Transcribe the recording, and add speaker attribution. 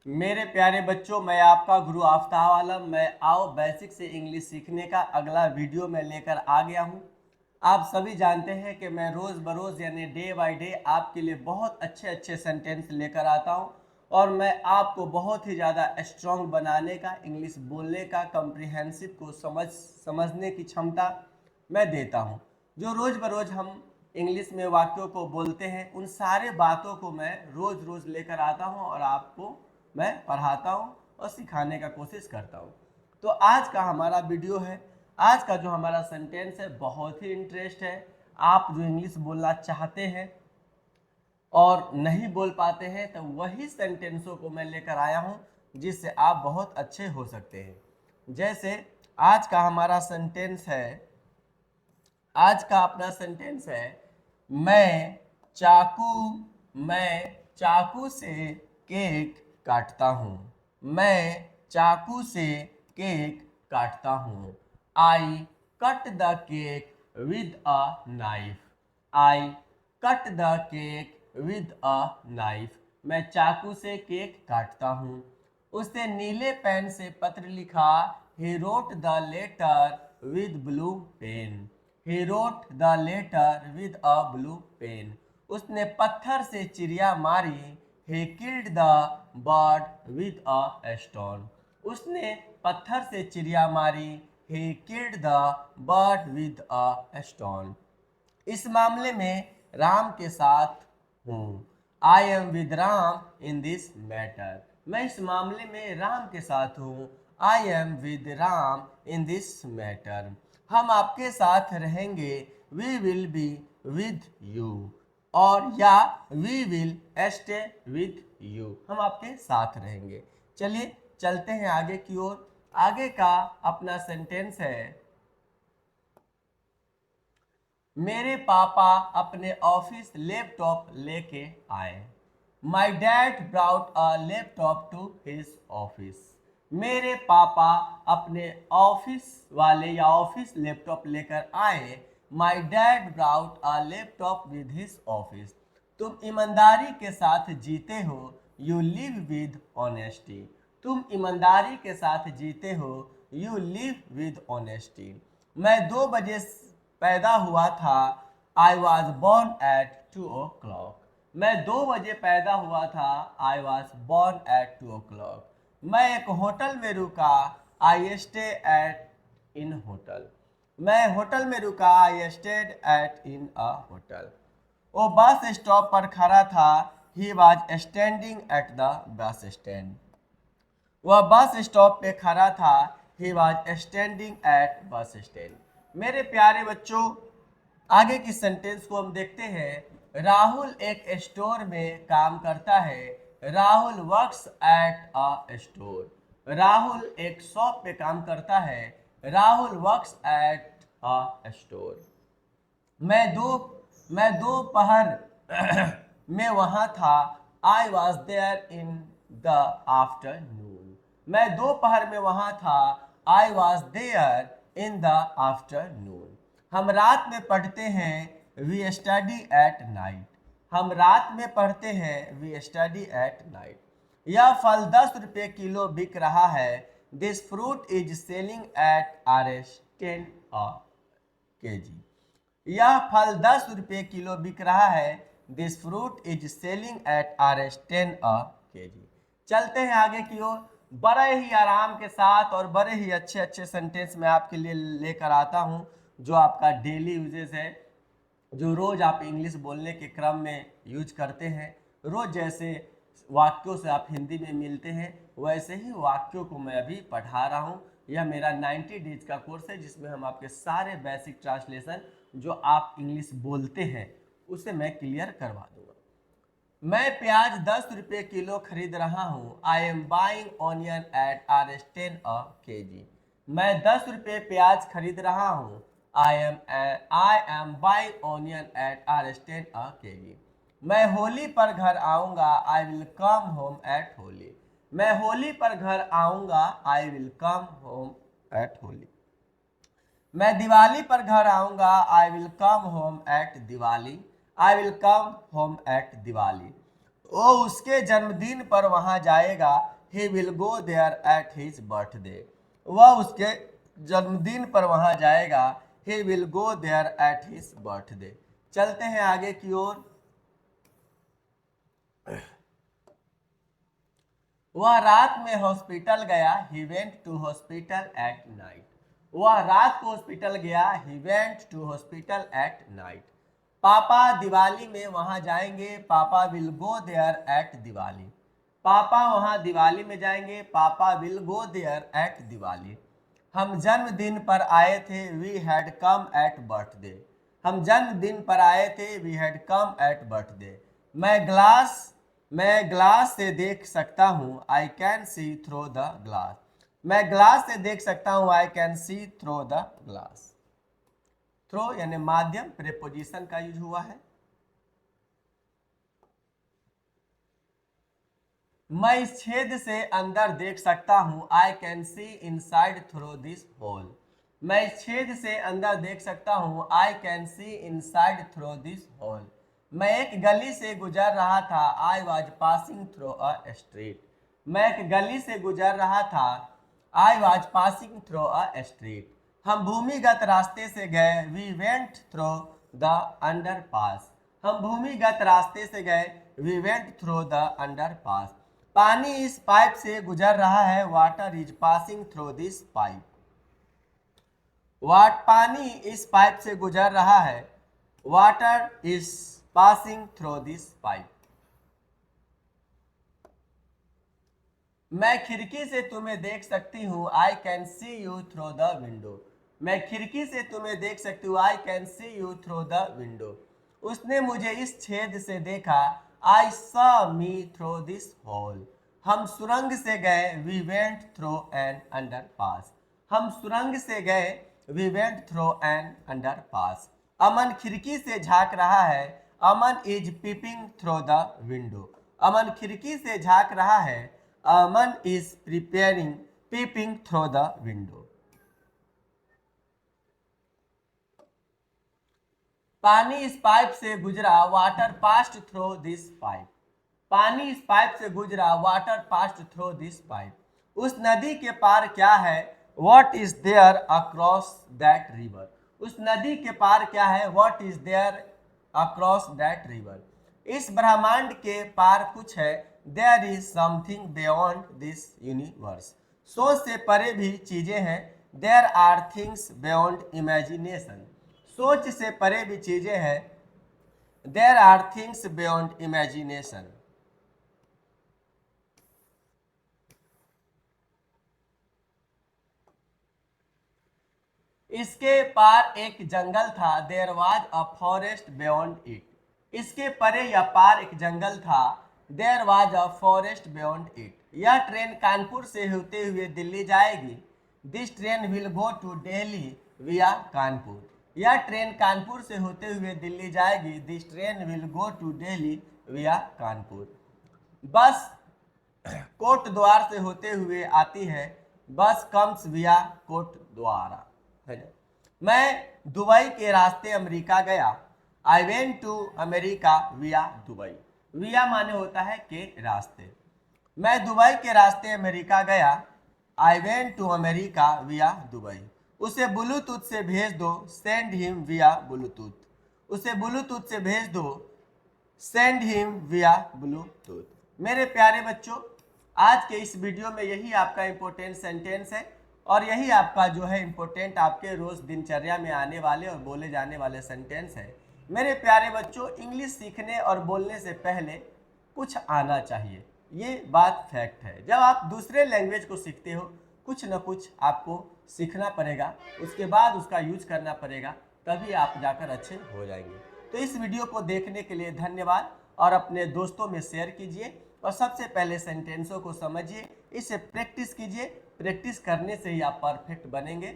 Speaker 1: मेरे प्यारे बच्चों, मैं आपका गुरु आफ्ताब आलम। मैं आओ बेसिक से इंग्लिश सीखने का अगला वीडियो में लेकर आ गया हूँ। आप सभी जानते हैं कि मैं रोज़ बरोज़ यानी डे बाय डे आपके लिए बहुत अच्छे अच्छे सेंटेंस लेकर आता हूँ और मैं आपको बहुत ही ज़्यादा स्ट्रॉन्ग बनाने का, इंग्लिश बोलने का, कम्प्रिहेंसिव को समझने की क्षमता मैं देता हूँ। जो रोज़ बरोज़ हम इंग्लिश में वाक्यों को बोलते हैं, उन सारे बातों को मैं रोज़ रोज़ लेकर आता हूँ और आपको मैं पढ़ाता हूँ और सिखाने का कोशिश करता हूँ। तो आज का हमारा वीडियो है, आज का जो हमारा सेंटेंस है बहुत ही इंटरेस्ट है। आप जो इंग्लिश बोलना चाहते हैं और नहीं बोल पाते हैं, तो वही सेंटेंसों को मैं लेकर आया हूँ जिससे आप बहुत अच्छे हो सकते हैं। जैसे आज का हमारा सेंटेंस है, आज का अपना सेंटेंस है, मैं चाकू मैं चाकू से केक काटता हूँ। मैं चाकू से केक काटता हूँ। I cut the cake with a knife. I cut the cake with a knife. मैं चाकू से केक काटता हूँ। उसने नीले पेन से पत्र लिखा। He wrote the letter with blue pen. He wrote the letter with a blue pen. उसने पत्थर से चिड़िया मारी। He killed the bird with a stone. उसने पत्थर से चिड़िया मारी। He killed the bird with a stone. इस मामले में राम के साथ हूँ। I am with Ram in this matter. मैं इस मामले में राम के साथ हूँ। I am with Ram in this matter. हम आपके साथ रहेंगे। We will be with you. और या we will stay with you. हम आपके साथ रहेंगे। चलिए चलते हैं आगे की ओर। आगे का अपना सेंटेंस है, मेरे पापा अपने ऑफिस लैपटॉप लेके आए। My dad brought a laptop to his office. मेरे पापा अपने ऑफिस वाले या ऑफिस लैपटॉप लेकर आए। My dad brought a laptop with his office. तुम ईमानदारी के साथ जीते हो। You live with honesty. तुम ईमानदारी के साथ जीते हो। You live with honesty. मैं 2 बजे पैदा हुआ था। I was born at 2 o'clock। मैं 2 बजे पैदा हुआ था। I was born at 2 o'clock। मैं एक होटल में रुका। I stay at in hotel. मैं होटल में रुका। I stayed at in a hotel. वो बस स्टॉप पर खड़ा था। He was standing at the bus stand. वह बस स्टॉप पे खड़ा था। He was standing at bus stand. मेरे प्यारे बच्चों, आगे की सेंटेंस को हम देखते हैं। राहुल एक स्टोर में काम करता है। Rahul works at a store. Rahul एक शॉप पे काम करता है। Rahul works at a store. मैं दोपहर में वहां था। I was there in the afternoon. मैं दोपहर में वहां था। I was there in the afternoon. हम रात में पढ़ते हैं। We study at night. हम रात में पढ़ते हैं। We study at night. यह फल 10 रुपये किलो बिक रहा है। This fruit is selling at Rs 10 a kg। यह फल 10 रुपये किलो बिक रहा है। This fruit is selling at Rs 10 a kg। चलते हैं आगे की ओर। बड़े ही आराम के साथ और बड़े ही अच्छे अच्छे सेंटेंस मैं आपके लिए लेकर आता हूं, जो आपका डेली यूजेस है, जो रोज आप इंग्लिश बोलने के क्रम में यूज करते हैं। रोज जैसे वाक्यों से आप हिंदी में मिलते हैं, वैसे ही वाक्यों को मैं अभी पढ़ा रहा हूँ। यह मेरा 90 डेज का कोर्स है, जिसमें हम आपके सारे बेसिक ट्रांसलेशन जो आप इंग्लिश बोलते हैं उसे मैं क्लियर करवा दूंगा। मैं प्याज 10 रुपये किलो खरीद रहा हूँ। I am buying onion at Rs 10 a kg। मैं 10 रुपये प्याज खरीद रहा हूँ। I am buying onion at Rs 10 a kg। मैं होली पर घर आऊँगा। I will come home at Holi. मैं होली पर घर आऊँगा। I will come home at Holi. मैं दिवाली पर घर आऊँगा। I will come home at Diwali. I will come home at Diwali. वो उसके जन्मदिन पर वहाँ जाएगा। He will go there at his birthday. वह उसके जन्मदिन पर वहां जाएगा। He will go there at his birthday. चलते हैं आगे की ओर। वह रात में हॉस्पिटल गया। He went to hospital at night. वह रात को हॉस्पिटल गया। He went to hospital at night. पापा दिवाली में वहां जाएंगे। Papa will go there at Diwali. पापा वहां दिवाली में जाएंगे। Papa will go there at Diwali. हम जन्मदिन पर आए थे। We had come at birthday. हम जन्मदिन पर आए थे। We had come at birthday. मैं ग्लास से देख सकता हूँ। I can see through the glass. मैं ग्लास से देख सकता हूँ। I can see through the glass. Through यानी माध्यम प्रेपोजिशन का यूज हुआ है। मैं इस छेद से अंदर देख सकता हूँ। I can see inside through this hole. मैं इस छेद से अंदर देख सकता हूँ। I can see inside through this hole. मैं एक गली से गुजर रहा था। I was passing through a street. मैं एक गली से गुजर रहा था। I was passing through a street. हम भूमिगत रास्ते से गए। We went through the underpass. हम भूमिगत रास्ते से गए। We went through the underpass. पानी इस पाइप से गुजर रहा है। Water is passing through this pipe. पानी इस पाइप से गुजर रहा है। Water is passing through this pipe. मैं खिड़की से तुम्हें देख सकती हूँ। I can see you through the window. मैं खिड़की से तुम्हें देख सकती हूँ। I can see you through the window. उसने मुझे इस छेद से देखा। I saw me through this hole. हम सुरंग से गए। We went through an underpass. हम सुरंग से गए। We went through an underpass. Aman खिड़की से झांक रहा है। Aman is peeping through the window. Aman खिड़की से झांक रहा है। Aman is preparing peeping through the window. पानी इस पाइप से गुजरा। Water passed through this pipe. पानी इस पाइप से गुजरा। Water passed through this pipe. उस नदी के पार क्या है। What is there across that river. उस नदी के पार क्या है। What is there across that river. इस ब्रह्मांड के पार कुछ है। There is something beyond this universe. सोच से परे भी चीजें हैं। There are things beyond imagination. सोच से परे भी चीजें हैं। There are things beyond imagination. इसके पार एक जंगल था। There was a forest beyond it. इसके परे या पार एक जंगल था। There was a forest beyond it. यह ट्रेन कानपुर से होते हुए दिल्ली जाएगी। This train will go to Delhi via Kanpur. यह ट्रेन कानपुर से होते हुए दिल्ली जाएगी। This train will go to Delhi via Kanpur. बस कोट द्वार से होते हुए आती है। बस कम्स विया कोट द्वारा। मैं दुबई के रास्ते अमेरिका गया। आई वेंट टू अमेरिका विया दुबई। विया माने होता है के रास्ते। मैं दुबई के रास्ते अमेरिका गया। आई वेंट टू अमेरिका विया दुबई। उसे ब्लूटूथ से भेज दो। सेंड हिम विया ब्लूटूथ। उसे ब्लूटूथ से भेज दो। सेंड हिम विया ब्लूटूथ। मेरे प्यारे बच्चों, आज के इस वीडियो में यही आपका इंपॉर्टेंट सेंटेंस है और यही आपका जो है इंपॉर्टेंट आपके रोज दिनचर्या में आने वाले और बोले जाने वाले सेंटेंस है। मेरे प्यारे बच्चों, इंग्लिश सीखने और बोलने से पहले कुछ आना चाहिए। ये बात फैक्ट है। जब आप दूसरे लैंग्वेज को सीखते हो, कुछ न कुछ आपको सीखना पड़ेगा, उसके बाद उसका यूज करना पड़ेगा, तभी आप जाकर अच्छे हो जाएंगे। तो इस वीडियो को देखने के लिए धन्यवाद और अपने दोस्तों में शेयर कीजिए और सबसे पहले सेंटेंसों को समझिए, इसे प्रैक्टिस कीजिए। प्रैक्टिस करने से ही आप परफेक्ट बनेंगे।